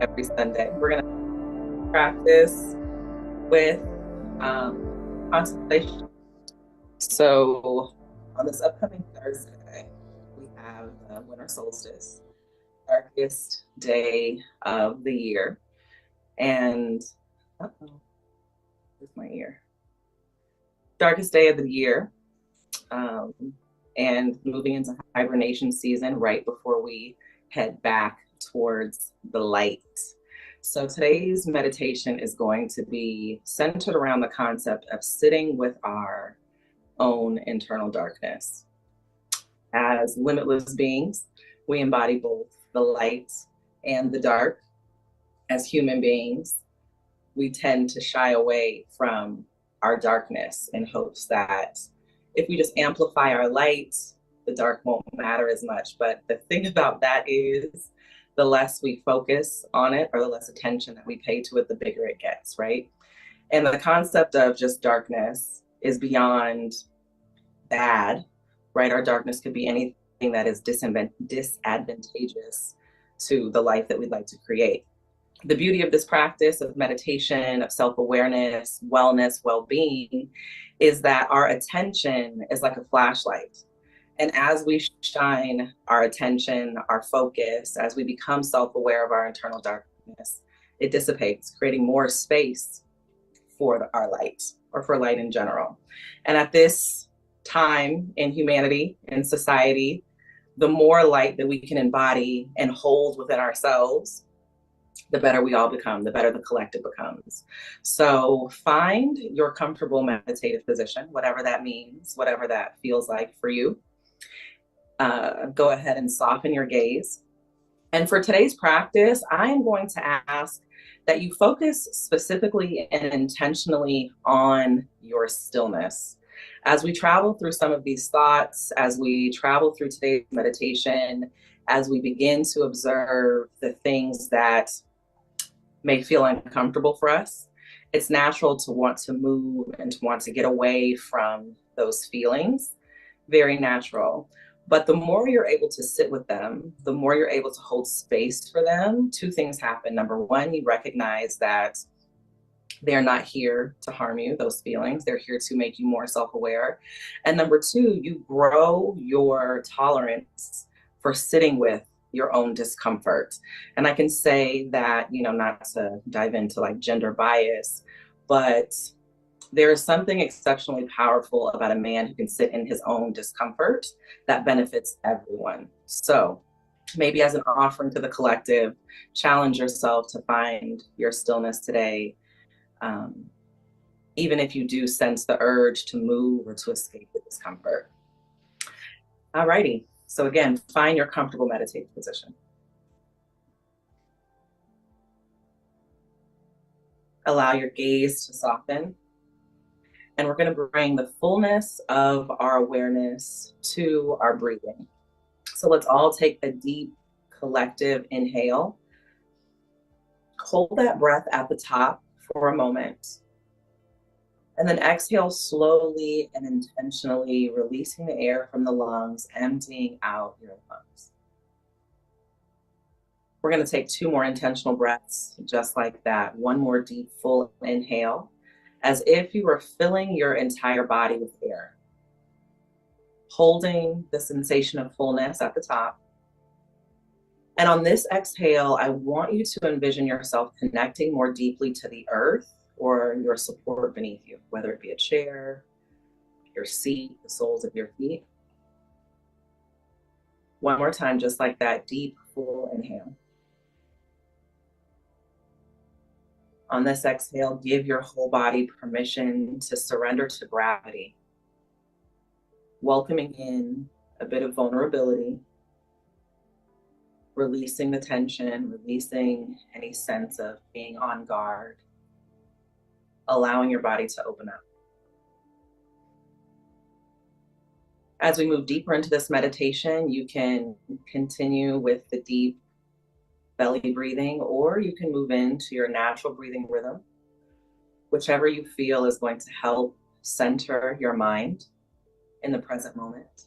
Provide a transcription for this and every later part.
every Sunday. We're going to practice with contemplation. So on this upcoming Thursday, we have the winter solstice, darkest day of the year. And, where's my ear? Darkest day of the year. Um, and moving into hibernation season right before we head back towards the light. So today's meditation is going to be centered around the concept of sitting with our own internal darkness. As limitless beings, we embody both the light and the dark. As human beings, we tend to shy away from our darkness in hopes that if we just amplify our light, the dark won't matter as much. But the thing about that is the less we focus on it or the less attention that we pay to it, the bigger it gets, right? And the concept of just darkness is beyond bad, right? Our darkness could be anything that is disadvantageous to the life that we'd like to create. The beauty of this practice of meditation, of self-awareness, wellness, well-being, is that our attention is like a flashlight. And as we shine our attention, our focus, as we become self-aware of our internal darkness, it dissipates, creating more space for our light or for light in general. And at this time in humanity, in society, the more light that we can embody and hold within ourselves, the better we all become, the better the collective becomes. So find your comfortable meditative position, whatever that means, whatever that feels like for you. Go ahead and soften your gaze. And for today's practice, I am going to ask that you focus specifically and intentionally on your stillness. As we travel through some of these thoughts, as we travel through today's meditation, as we begin to observe the things that may feel uncomfortable for us, it's natural to want to move and to want to get away from those feelings. Very natural. But the more you're able to sit with them, the more you're able to hold space for them, two things happen. Number one, you recognize that they're not here to harm you, those feelings. They're here to make you more self-aware. And number two, you grow your tolerance for sitting with your own discomfort. And I can say that, not to dive into like gender bias, but there is something exceptionally powerful about a man who can sit in his own discomfort that benefits everyone. So maybe as an offering to the collective, challenge yourself to find your stillness today. Even if you do sense the urge to move or to escape the discomfort. Alrighty, so again, find your comfortable meditative position. Allow your gaze to soften. And we're going to bring the fullness of our awareness to our breathing. So let's all take a deep collective inhale. Hold that breath at the top for a moment. And then exhale slowly and intentionally, releasing the air from the lungs, emptying out your lungs. We're going to take 2 more intentional breaths, just like that. One more deep, full inhale, as if you were filling your entire body with air. Holding the sensation of fullness at the top. And on this exhale, I want you to envision yourself connecting more deeply to the earth or your support beneath you, whether it be a chair, your seat, the soles of your feet. One more time, just like that, deep, full inhale. On this exhale, give your whole body permission to surrender to gravity, welcoming in a bit of vulnerability, releasing the tension, releasing any sense of being on guard, allowing your body to open up. As we move deeper into this meditation, you can continue with the deep belly breathing, or you can move into your natural breathing rhythm, whichever you feel is going to help center your mind in the present moment.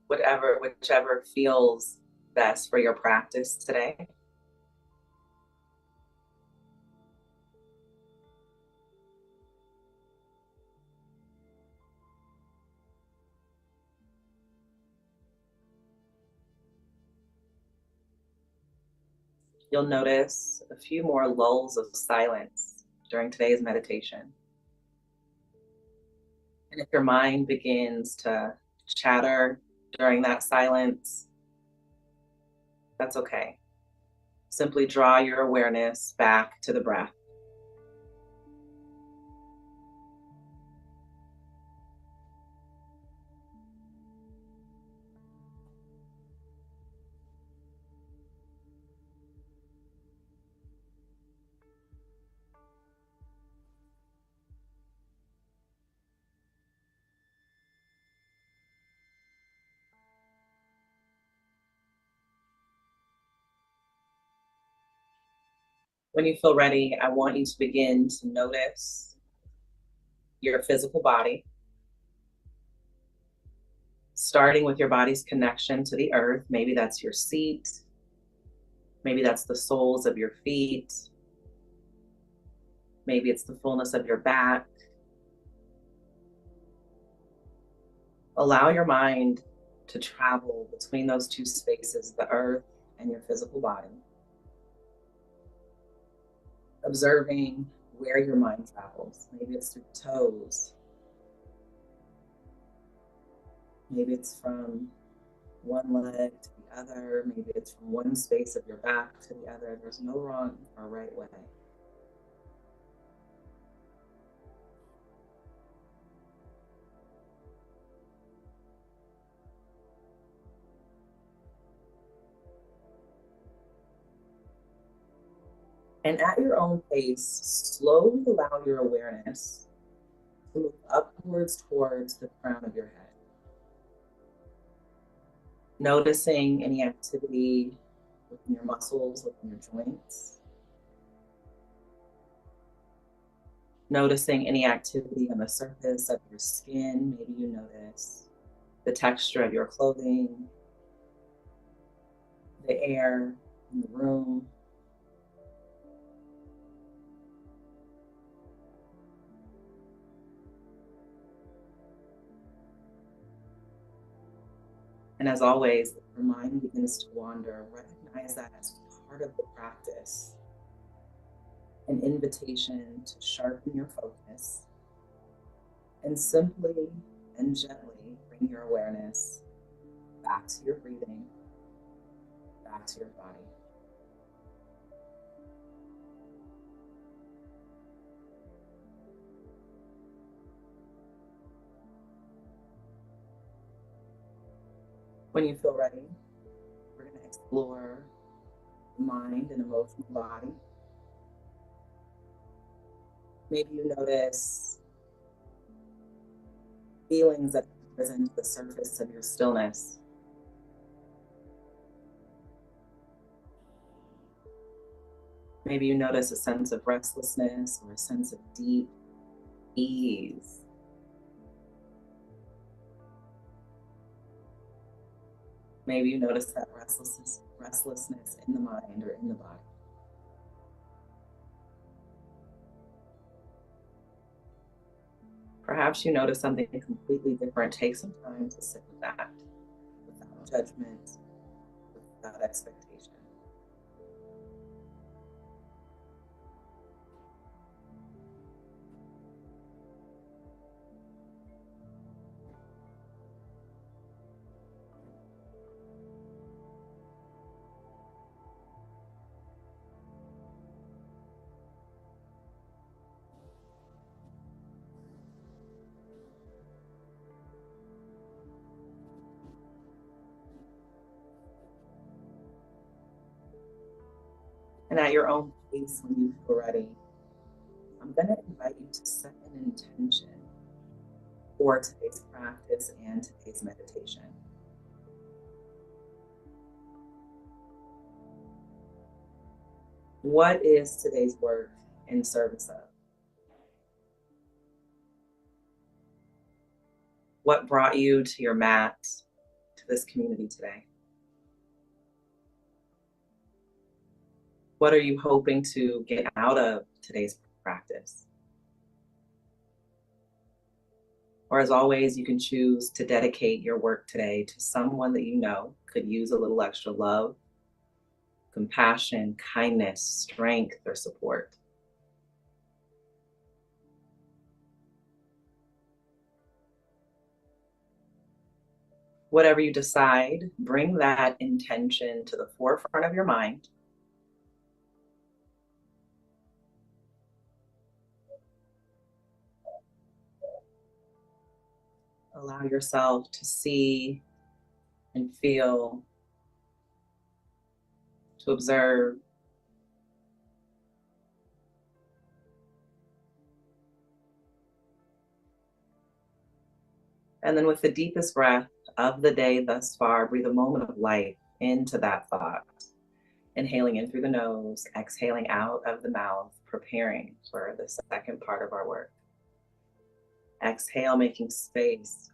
Whichever feels best for your practice today. You'll notice a few more lulls of silence during today's meditation. And if your mind begins to chatter during that silence, that's okay. Simply draw your awareness back to the breath. When you feel ready, I want you to begin to notice your physical body, starting with your body's connection to the earth. Maybe that's your seat, maybe that's the soles of your feet, maybe it's the fullness of your back. Allow your mind to travel between those two spaces, the earth and your physical body, observing where your mind travels. Maybe it's through the toes. Maybe it's from one leg to the other. Maybe it's from one space of your back to the other. There's no wrong or right way. And at your own pace, slowly allow your awareness to move upwards towards the crown of your head. Noticing any activity within your muscles, within your joints. Noticing any activity on the surface of your skin. Maybe you notice the texture of your clothing, the air in the room. And as always, if your mind begins to wander, recognize that as part of the practice, an invitation to sharpen your focus and simply and gently bring your awareness back to your breathing, back to your body. When you feel ready, we're going to explore the mind and emotional body. Maybe you notice feelings that have risen to the surface of your stillness. Maybe you notice a sense of restlessness or a sense of deep ease. Maybe you notice that restlessness in the mind or in the body. Perhaps you notice something completely different. Take some time to sit with that without judgment, without expectation. And at your own pace, when you feel ready, I'm going to invite you to set an intention for today's practice and today's meditation. What is today's work in service of? What brought you to your mat, to this community today? What are you hoping to get out of today's practice? Or as always, you can choose to dedicate your work today to someone that you know could use a little extra love, compassion, kindness, strength, or support. Whatever you decide, bring that intention to the forefront of your mind. Allow yourself to see and feel, to observe. And then with the deepest breath of the day thus far, breathe a moment of life into that thought. Inhaling in through the nose, exhaling out of the mouth, preparing for the second part of our work. Exhale, making space.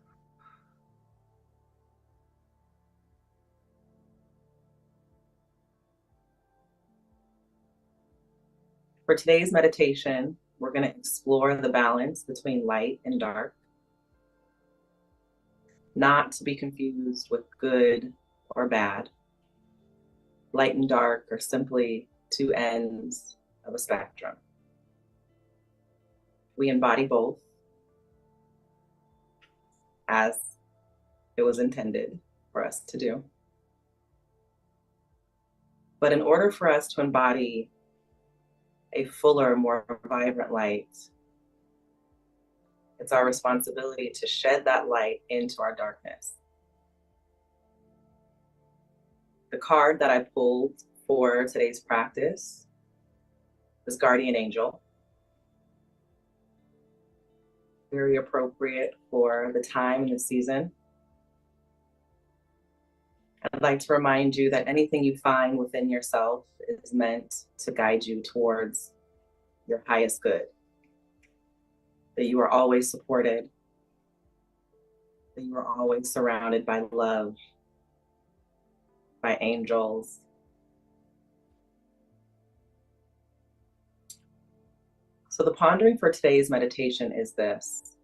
For today's meditation, we're going to explore the balance between light and dark, not to be confused with good or bad. Light and dark are simply two ends of a spectrum. We embody both as it was intended for us to do. But in order for us to embody a fuller, more vibrant light, it's our responsibility to shed that light into our darkness. The card that I pulled for today's practice is Guardian Angel. Very appropriate for the time and the season. I'd like to remind you that anything you find within yourself is meant to guide you towards your highest good. That you are always supported, that you are always surrounded by love, by angels. So the pondering for today's meditation is this.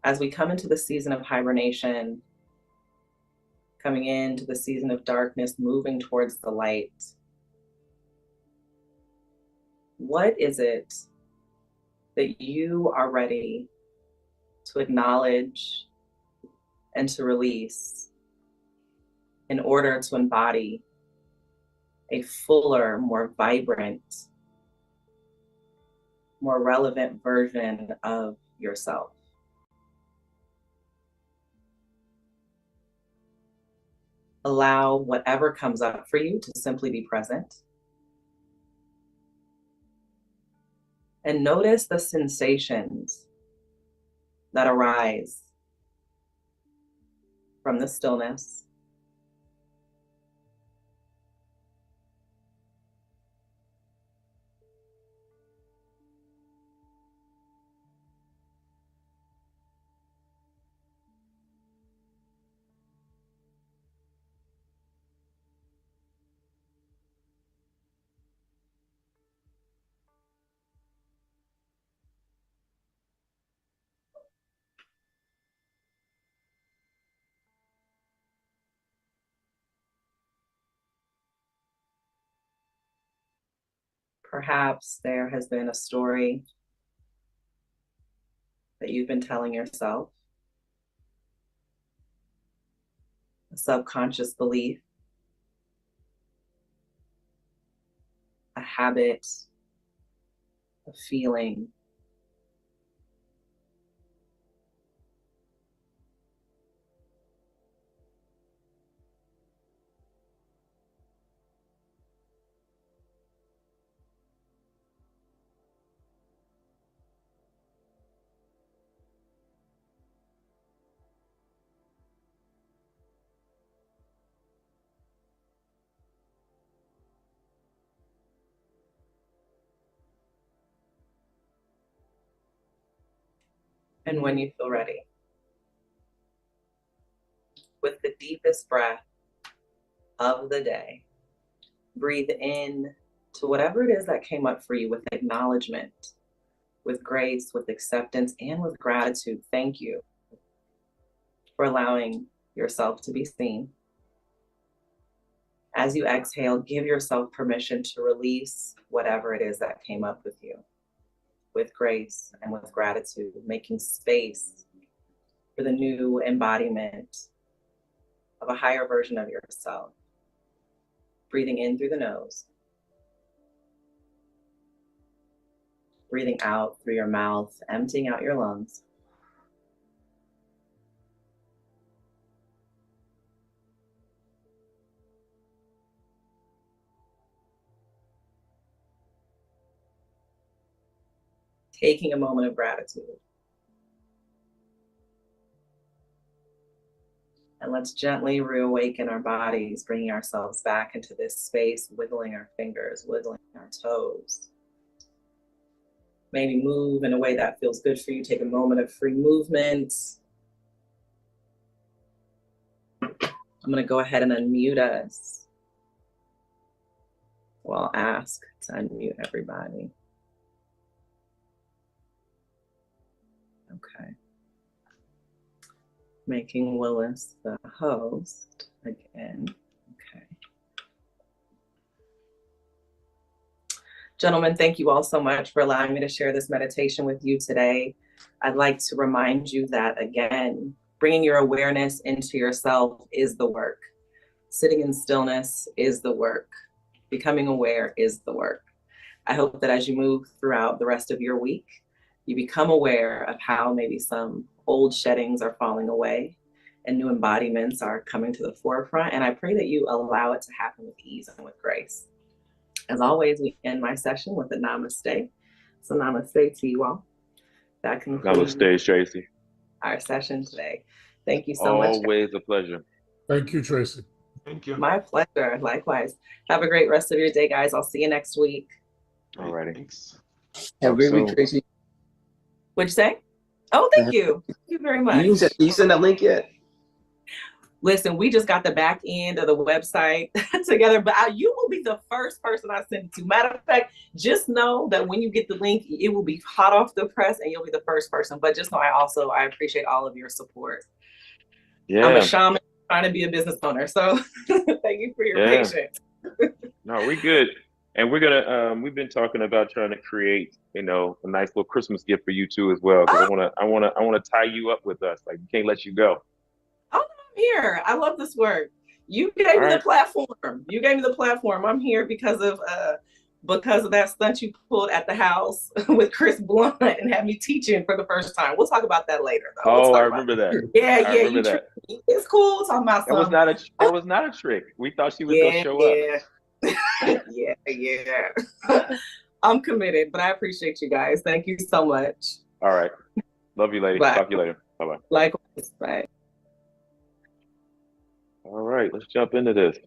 As we come into the season of hibernation, coming into the season of darkness, moving towards the light, what is it that you are ready to acknowledge and to release in order to embody a fuller, more vibrant, more relevant version of yourself? Allow whatever comes up for you to simply be present. And notice the sensations that arise from the stillness. Perhaps there has been a story that you've been telling yourself, a subconscious belief, a habit, a feeling. And when you feel ready, with the deepest breath of the day, Breathe in to whatever it is that came up for you with acknowledgement, with grace, with acceptance, and with gratitude. Thank you for allowing yourself to be seen. As you exhale, give yourself permission to release whatever it is that came up with you, with grace and with gratitude, making space for the new embodiment of a higher version of yourself. Breathing in through the nose. Breathing out through your mouth, emptying out your lungs. Taking a moment of gratitude. And let's gently reawaken our bodies, bringing ourselves back into this space, wiggling our fingers, wiggling our toes. Maybe move in a way that feels good for you. Take a moment of free movement. I'm going to go ahead and unmute us. Well, I'll ask to unmute everybody. Okay. Making Willis the host again. Okay. Gentlemen, thank you all so much for allowing me to share this meditation with you today. I'd like to remind you that, again, bringing your awareness into yourself is the work. Sitting in stillness is the work. Becoming aware is the work. I hope that as you move throughout the rest of your week, you become aware of how maybe some old sheddings are falling away and new embodiments are coming to the forefront. And I pray that you allow it to happen with ease and with grace. As always, we end my session with a namaste. So namaste to you all. That concludes Namaste, Tracy. Our session today. Thank you so much. Always a pleasure. Thank you, Tracy. Thank you. My pleasure. Likewise. Have a great rest of your day, guys. I'll see you next week. All righty. Thanks. Have a great week, Tracy. What'd you say? Oh, thank you. Thank you very much. You send that link yet? Listen, we just got the back end of the website together, but you will be the first person I send it to. Matter of fact, just know that when you get the link, it will be hot off the press and you'll be the first person. But just know I appreciate all of your support. Yeah. I'm a shaman trying to be a business owner. So thank you for your patience. No, we're good. And we're gonna we've been talking about trying to create, a nice little Christmas gift for you too as well. Because I wanna tie you up with us. Like, we can't let you go. Oh, I'm here. I love this work. You gave me the platform. You gave me the platform. I'm here because of that stunt you pulled at the house with Chris Blunt and had me teaching for the first time. We'll talk about that later, though. I remember that. Yeah, I remember that. It's cool talking about something. It was not a trick. We thought she was gonna show up. Yeah. I'm committed, but I appreciate you guys. Thank you so much. All right. Love you, lady. Bye. Talk to you later. Bye-bye. Likewise. Bye. All right, let's jump into this.